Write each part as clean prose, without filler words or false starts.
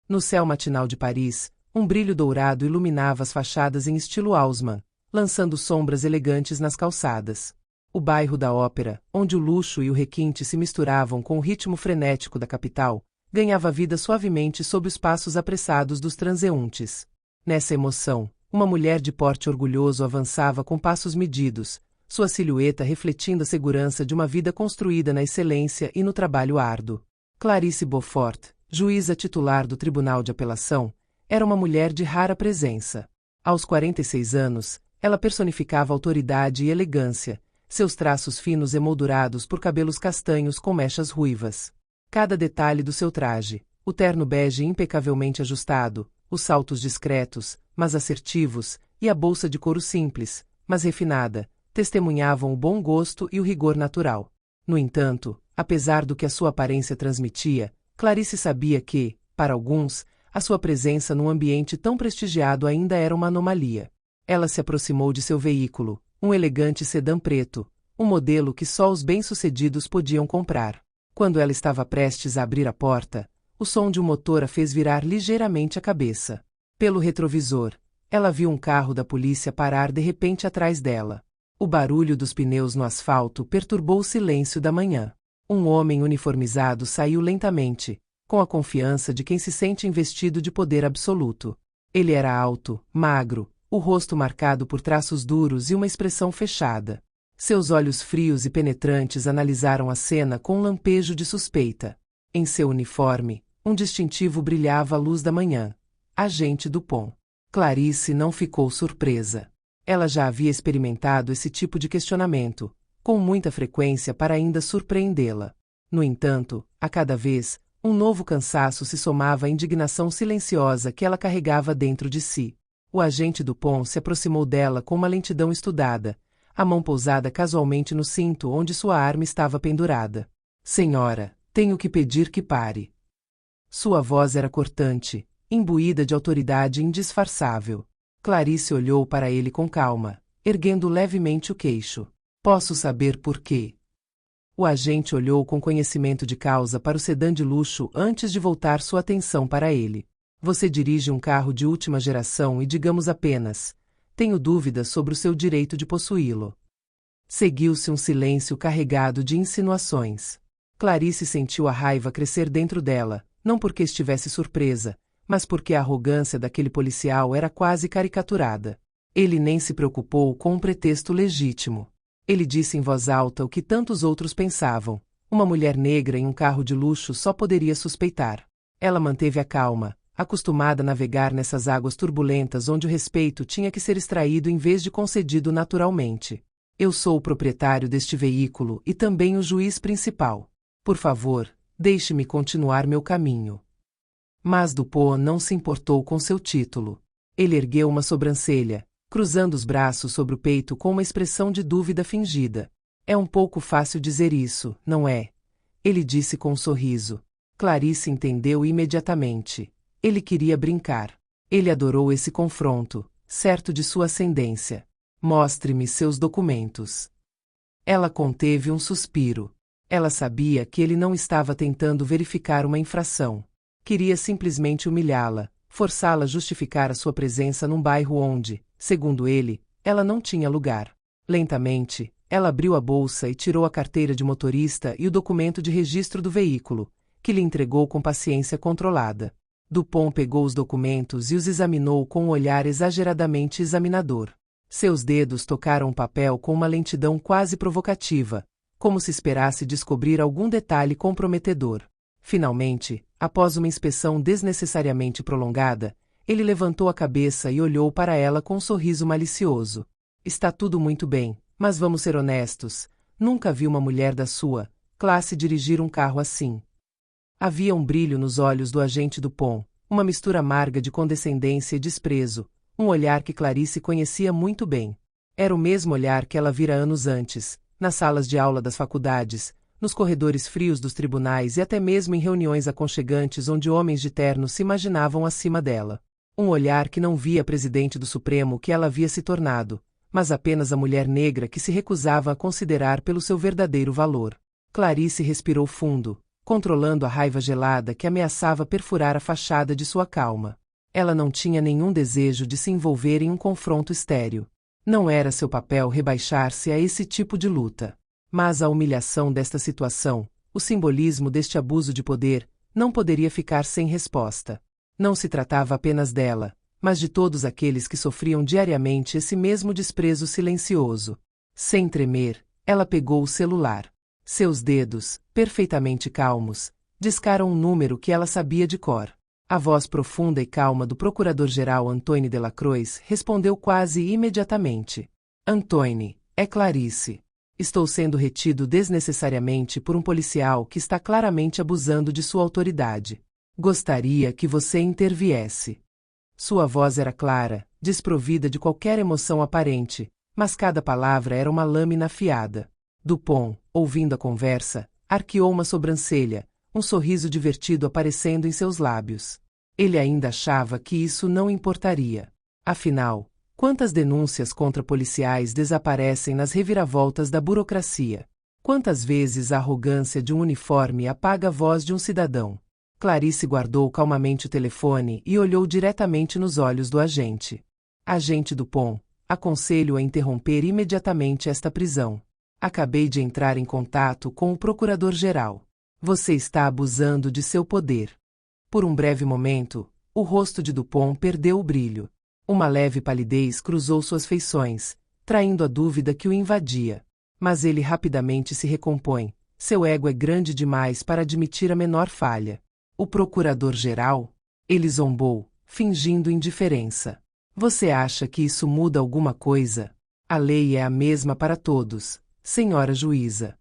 No céu matinal de Paris, um brilho dourado iluminava as fachadas em estilo Haussmann, lançando sombras elegantes nas calçadas. O bairro da Ópera, onde o luxo e o requinte se misturavam com o ritmo frenético da capital, ganhava vida suavemente sob os passos apressados dos transeuntes. Nessa emoção, uma mulher de porte orgulhoso avançava com passos medidos, sua silhueta refletindo a segurança de uma vida construída na excelência e no trabalho árduo. Clarice Beaufort, juíza titular do Tribunal de Apelação, era uma mulher de rara presença. Aos 46 anos, ela personificava autoridade e elegância, seus traços finos emoldurados por cabelos castanhos com mechas ruivas. Cada detalhe do seu traje, o terno bege impecavelmente ajustado, os saltos discretos, mas assertivos, e a bolsa de couro simples, mas refinada, testemunhavam o bom gosto e o rigor natural. No entanto, apesar do que a sua aparência transmitia, Clarice sabia que, para alguns, a sua presença num ambiente tão prestigiado ainda era uma anomalia. Ela se aproximou de seu veículo, um elegante sedã preto, um modelo que só os bem-sucedidos podiam comprar. Quando ela estava prestes a abrir a porta, o som de um motor a fez virar ligeiramente a cabeça. Pelo retrovisor, ela viu um carro da polícia parar de repente atrás dela. O barulho dos pneus no asfalto perturbou o silêncio da manhã. Um homem uniformizado saiu lentamente, com a confiança de quem se sente investido de poder absoluto. Ele era alto, magro, o rosto marcado por traços duros e uma expressão fechada. Seus olhos frios e penetrantes analisaram a cena com um lampejo de suspeita. Em seu uniforme, um distintivo brilhava à luz da manhã. Agente Dupont. Clarice não ficou surpresa. Ela já havia experimentado esse tipo de questionamento, com muita frequência para ainda surpreendê-la. No entanto, a cada vez, um novo cansaço se somava à indignação silenciosa que ela carregava dentro de si. O agente Dupont se aproximou dela com uma lentidão estudada, a mão pousada casualmente no cinto onde sua arma estava pendurada. Senhora, tenho que pedir que pare. Sua voz era cortante, imbuída de autoridade indisfarçável. Clarice olhou para ele com calma, erguendo levemente o queixo. Posso saber por quê? O agente olhou com conhecimento de causa para o sedã de luxo antes de voltar sua atenção para ele. Você dirige um carro de última geração e digamos apenas, tenho dúvidas sobre o seu direito de possuí-lo. Seguiu-se um silêncio carregado de insinuações. Clarice sentiu a raiva crescer dentro dela, não porque estivesse surpresa, mas porque a arrogância daquele policial era quase caricaturada. Ele nem se preocupou com um pretexto legítimo. Ele disse em voz alta o que tantos outros pensavam. Uma mulher negra em um carro de luxo só poderia suspeitar. Ela manteve a calma, acostumada a navegar nessas águas turbulentas onde o respeito tinha que ser extraído em vez de concedido naturalmente. Eu sou o proprietário deste veículo e também o juiz principal. Por favor, deixe-me continuar meu caminho. Mas Dupont não se importou com seu título. Ele ergueu uma sobrancelha, cruzando os braços sobre o peito com uma expressão de dúvida fingida. É um pouco fácil dizer isso, não é? Ele disse com um sorriso. Clarice entendeu imediatamente. Ele queria brincar. Ele adorou esse confronto, certo de sua ascendência. Mostre-me seus documentos. Ela conteve um suspiro. Ela sabia que ele não estava tentando verificar uma infração. Queria simplesmente humilhá-la, forçá-la a justificar a sua presença num bairro onde, segundo ele, ela não tinha lugar. Lentamente, ela abriu a bolsa e tirou a carteira de motorista e o documento de registro do veículo, que lhe entregou com paciência controlada. Dupont pegou os documentos e os examinou com um olhar exageradamente examinador. Seus dedos tocaram o papel com uma lentidão quase provocativa, como se esperasse descobrir algum detalhe comprometedor. Finalmente, após uma inspeção desnecessariamente prolongada, ele levantou a cabeça e olhou para ela com um sorriso malicioso. Está tudo muito bem, mas vamos ser honestos, nunca vi uma mulher da sua classe dirigir um carro assim. Havia um brilho nos olhos do agente Dupont, uma mistura amarga de condescendência e desprezo, um olhar que Clarice conhecia muito bem. Era o mesmo olhar que ela vira anos antes, nas salas de aula das faculdades, nos corredores frios dos tribunais e até mesmo em reuniões aconchegantes onde homens de terno se imaginavam acima dela. Um olhar que não via a presidente do Supremo que ela havia se tornado, mas apenas a mulher negra que se recusava a considerar pelo seu verdadeiro valor. Clarice respirou fundo, controlando a raiva gelada que ameaçava perfurar a fachada de sua calma. Ela não tinha nenhum desejo de se envolver em um confronto estéril. Não era seu papel rebaixar-se a esse tipo de luta. Mas a humilhação desta situação, o simbolismo deste abuso de poder, não poderia ficar sem resposta. Não se tratava apenas dela, mas de todos aqueles que sofriam diariamente esse mesmo desprezo silencioso. Sem tremer, ela pegou o celular. Seus dedos, perfeitamente calmos, discaram um número que ela sabia de cor. A voz profunda e calma do procurador-geral Antoine Delacroix respondeu quase imediatamente. Antoine, é Clarice. Estou sendo retido desnecessariamente por um policial que está claramente abusando de sua autoridade. Gostaria que você interviesse. Sua voz era clara, desprovida de qualquer emoção aparente, mas cada palavra era uma lâmina afiada. Dupont, ouvindo a conversa, arqueou uma sobrancelha, um sorriso divertido aparecendo em seus lábios. Ele ainda achava que isso não importaria. Afinal, quantas denúncias contra policiais desaparecem nas reviravoltas da burocracia? Quantas vezes a arrogância de um uniforme apaga a voz de um cidadão? Clarice guardou calmamente o telefone e olhou diretamente nos olhos do agente. Agente Dupont, aconselho a interromper imediatamente esta prisão. Acabei de entrar em contato com o procurador-geral. Você está abusando de seu poder. Por um breve momento, o rosto de Dupont perdeu o brilho. Uma leve palidez cruzou suas feições, traindo a dúvida que o invadia. Mas ele rapidamente se recompõe. Seu ego é grande demais para admitir a menor falha. O procurador-geral? Ele zombou, fingindo indiferença. Você acha que isso muda alguma coisa? A lei é a mesma para todos, senhora juíza.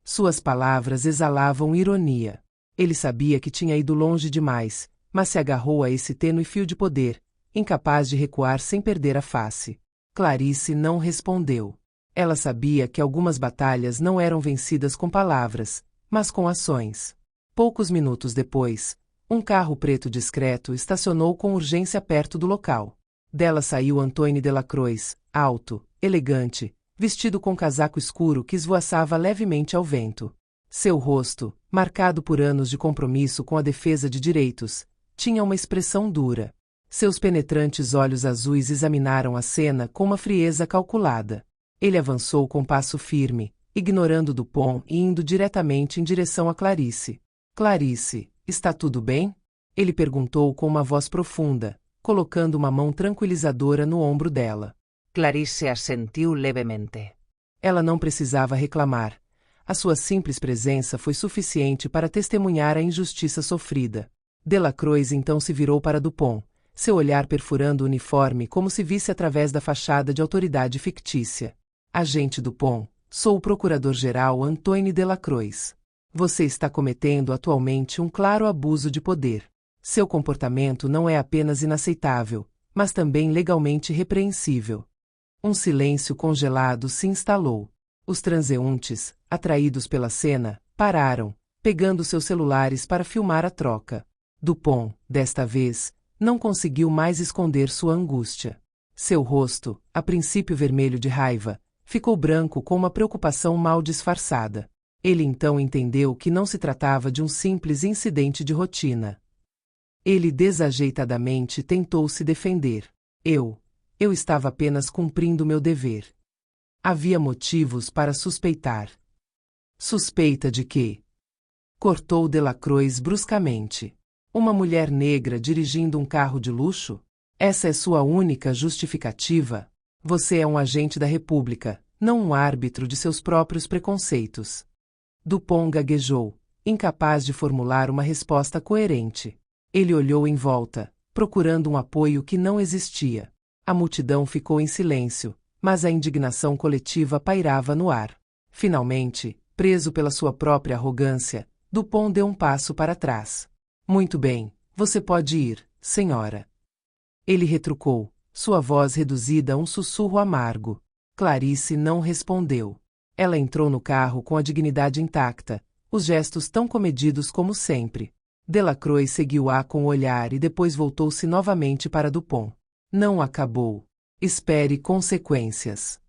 Suas palavras exalavam ironia. Ele sabia que tinha ido longe demais, mas se agarrou a esse tênue fio de poder, incapaz de recuar sem perder a face. Clarice não respondeu. Ela sabia que algumas batalhas não eram vencidas com palavras, mas com ações. Poucos minutos depois, um carro preto discreto estacionou com urgência perto do local. Dela saiu Antoine Delacroix, alto, elegante, vestido com casaco escuro que esvoaçava levemente ao vento. Seu rosto, marcado por anos de compromisso com a defesa de direitos, tinha uma expressão dura. Seus penetrantes olhos azuis examinaram a cena com uma frieza calculada. Ele avançou com passo firme, ignorando Dupont e indo diretamente em direção a Clarice. Clarice, está tudo bem? Ele perguntou com uma voz profunda, colocando uma mão tranquilizadora no ombro dela. Clarice assentiu levemente. Ela não precisava reclamar. A sua simples presença foi suficiente para testemunhar a injustiça sofrida. Delacroix então se virou para Dupont, seu olhar perfurando o uniforme como se visse através da fachada de autoridade fictícia. Agente Dupont, sou o procurador-geral Antoine Delacroix. Você está cometendo atualmente um claro abuso de poder. Seu comportamento não é apenas inaceitável, mas também legalmente repreensível. Um silêncio congelado se instalou. Os transeuntes, atraídos pela cena, pararam, pegando seus celulares para filmar a troca. Dupont, desta vez, não conseguiu mais esconder sua angústia. Seu rosto, a princípio vermelho de raiva, ficou branco com uma preocupação mal disfarçada. Ele então entendeu que não se tratava de um simples incidente de rotina. Ele desajeitadamente tentou se defender. Eu estava apenas cumprindo meu dever. Havia motivos para suspeitar. Suspeita de quê? Cortou Delacroix bruscamente. Uma mulher negra dirigindo um carro de luxo? Essa é sua única justificativa? Você é um agente da República, não um árbitro de seus próprios preconceitos. Dupont gaguejou, incapaz de formular uma resposta coerente. Ele olhou em volta, procurando um apoio que não existia. A multidão ficou em silêncio, mas a indignação coletiva pairava no ar. Finalmente, preso pela sua própria arrogância, Dupont deu um passo para trás. Muito bem, você pode ir, senhora. Ele retrucou, sua voz reduzida a um sussurro amargo. Clarice não respondeu. Ela entrou no carro com a dignidade intacta, os gestos tão comedidos como sempre. Delacroix seguiu-a com o olhar e depois voltou-se novamente para Dupont. Não acabou. Espere consequências.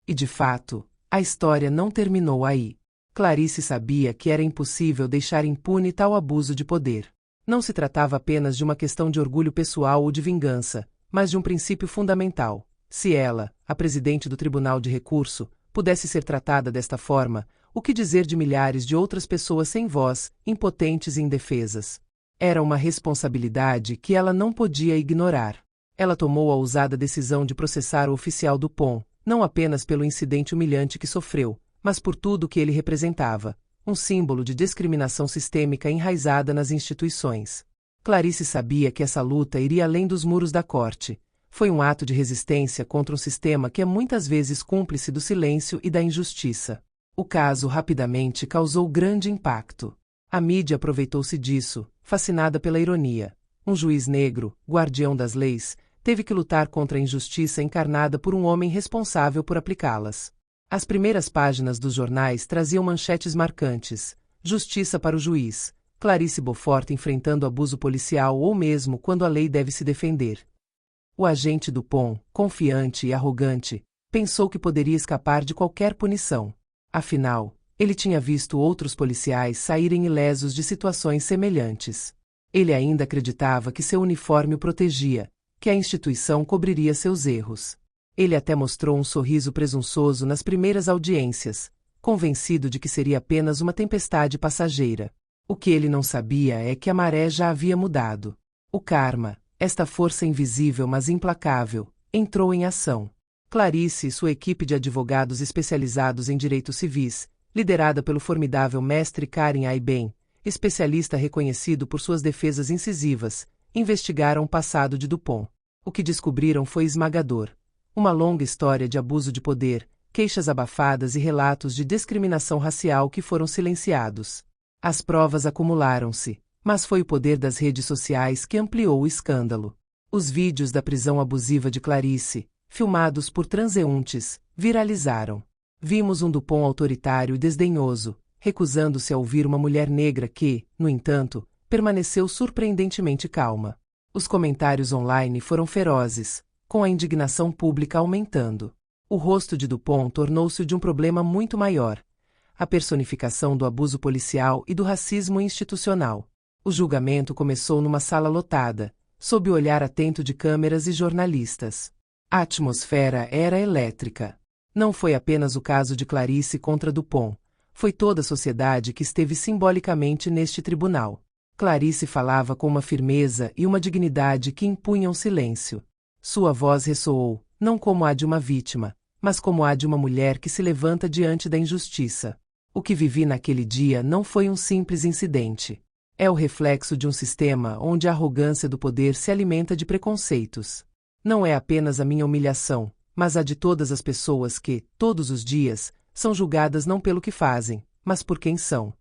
E de fato, a história não terminou aí. Clarice sabia que era impossível deixar impune tal abuso de poder. Não se tratava apenas de uma questão de orgulho pessoal ou de vingança, mas de um princípio fundamental. Se ela, a presidente do Tribunal de Recurso, pudesse ser tratada desta forma, o que dizer de milhares de outras pessoas sem voz, impotentes e indefesas? Era uma responsabilidade que ela não podia ignorar. Ela tomou a ousada decisão de processar o oficial Dupont, não apenas pelo incidente humilhante que sofreu, mas por tudo o que ele representava, um símbolo de discriminação sistêmica enraizada nas instituições. Clarice sabia que essa luta iria além dos muros da corte. Foi um ato de resistência contra um sistema que é muitas vezes cúmplice do silêncio e da injustiça. O caso rapidamente causou grande impacto. A mídia aproveitou-se disso, fascinada pela ironia. Um juiz negro, guardião das leis, teve que lutar contra a injustiça encarnada por um homem responsável por aplicá-las. As primeiras páginas dos jornais traziam manchetes marcantes: justiça para o juiz, Clarice Beaufort enfrentando abuso policial ou mesmo quando a lei deve se defender. O agente Dupont, confiante e arrogante, pensou que poderia escapar de qualquer punição. Afinal, ele tinha visto outros policiais saírem ilesos de situações semelhantes. Ele ainda acreditava que seu uniforme o protegia, que a instituição cobriria seus erros. Ele até mostrou um sorriso presunçoso nas primeiras audiências, convencido de que seria apenas uma tempestade passageira. O que ele não sabia é que a maré já havia mudado. O karma, esta força invisível mas implacável, entrou em ação. Clarice e sua equipe de advogados especializados em direitos civis, liderada pelo formidável mestre Karim Aiben, especialista reconhecido por suas defesas incisivas, investigaram o passado de Dupont. O que descobriram foi esmagador. Uma longa história de abuso de poder, queixas abafadas e relatos de discriminação racial que foram silenciados. As provas acumularam-se, mas foi o poder das redes sociais que ampliou o escândalo. Os vídeos da prisão abusiva de Clarice, filmados por transeuntes, viralizaram. Vimos um Dupont autoritário e desdenhoso, recusando-se a ouvir uma mulher negra que, no entanto, permaneceu surpreendentemente calma. Os comentários online foram ferozes, com a indignação pública aumentando. O rosto de Dupont tornou-se de um problema muito maior: a personificação do abuso policial e do racismo institucional. O julgamento começou numa sala lotada, sob o olhar atento de câmeras e jornalistas. A atmosfera era elétrica. Não foi apenas o caso de Clarice contra Dupont, foi toda a sociedade que esteve simbolicamente neste tribunal. Clarice falava com uma firmeza e uma dignidade que impunham silêncio. Sua voz ressoou, não como a de uma vítima, mas como a de uma mulher que se levanta diante da injustiça. O que vivi naquele dia não foi um simples incidente. É o reflexo de um sistema onde a arrogância do poder se alimenta de preconceitos. Não é apenas a minha humilhação, mas a de todas as pessoas que, todos os dias, são julgadas não pelo que fazem, mas por quem são.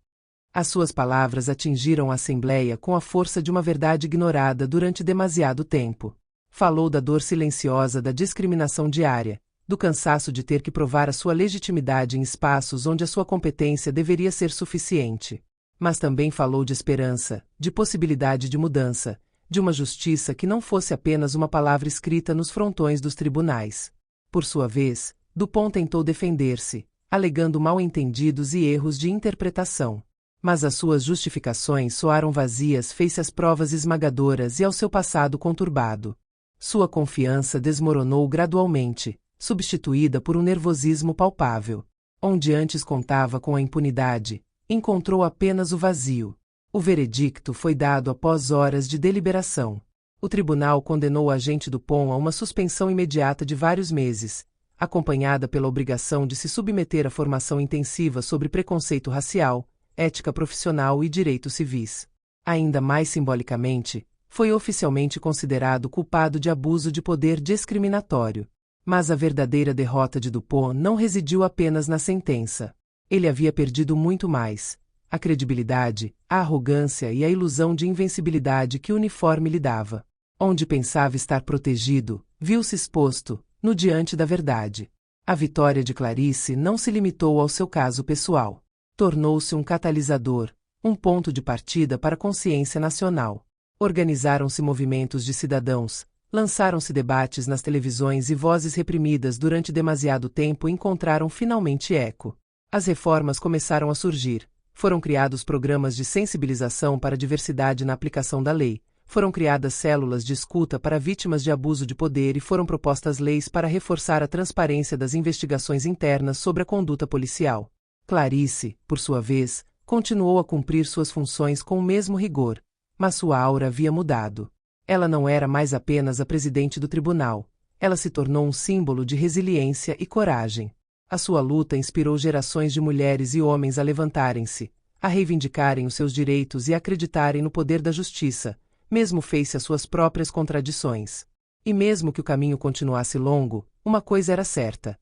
As suas palavras atingiram a Assembleia com a força de uma verdade ignorada durante demasiado tempo. Falou da dor silenciosa da discriminação diária, do cansaço de ter que provar a sua legitimidade em espaços onde a sua competência deveria ser suficiente. Mas também falou de esperança, de possibilidade de mudança, de uma justiça que não fosse apenas uma palavra escrita nos frontões dos tribunais. Por sua vez, Dupont tentou defender-se, alegando mal-entendidos e erros de interpretação. Mas as suas justificações soaram vazias face às provas esmagadoras e ao seu passado conturbado. Sua confiança desmoronou gradualmente, substituída por um nervosismo palpável. Onde antes contava com a impunidade, encontrou apenas o vazio. O veredicto foi dado após horas de deliberação. O tribunal condenou o agente Dupont a uma suspensão imediata de vários meses, acompanhada pela obrigação de se submeter à formação intensiva sobre preconceito racial, ética profissional e direitos civis. Ainda mais simbolicamente, foi oficialmente considerado culpado de abuso de poder discriminatório. Mas a verdadeira derrota de Dupont não residiu apenas na sentença. Ele havia perdido muito mais: a credibilidade, a arrogância e a ilusão de invencibilidade que o uniforme lhe dava. Onde pensava estar protegido, viu-se exposto, no diante da verdade. A vitória de Clarice não se limitou ao seu caso pessoal. Tornou-se um catalisador, um ponto de partida para a consciência nacional. Organizaram-se movimentos de cidadãos, lançaram-se debates nas televisões e vozes reprimidas durante demasiado tempo encontraram finalmente eco. As reformas começaram a surgir. Foram criados programas de sensibilização para a diversidade na aplicação da lei. Foram criadas células de escuta para vítimas de abuso de poder e foram propostas leis para reforçar a transparência das investigações internas sobre a conduta policial. Clarice, por sua vez, continuou a cumprir suas funções com o mesmo rigor, mas sua aura havia mudado. Ela não era mais apenas a presidente do tribunal. Ela se tornou um símbolo de resiliência e coragem. A sua luta inspirou gerações de mulheres e homens a levantarem-se, a reivindicarem os seus direitos e a acreditarem no poder da justiça, mesmo face às suas próprias contradições. E mesmo que o caminho continuasse longo, uma coisa era certa.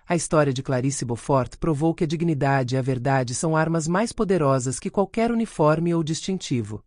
A história de Clarice Beaufort provou que a dignidade e a verdade são armas mais poderosas que qualquer uniforme ou distintivo.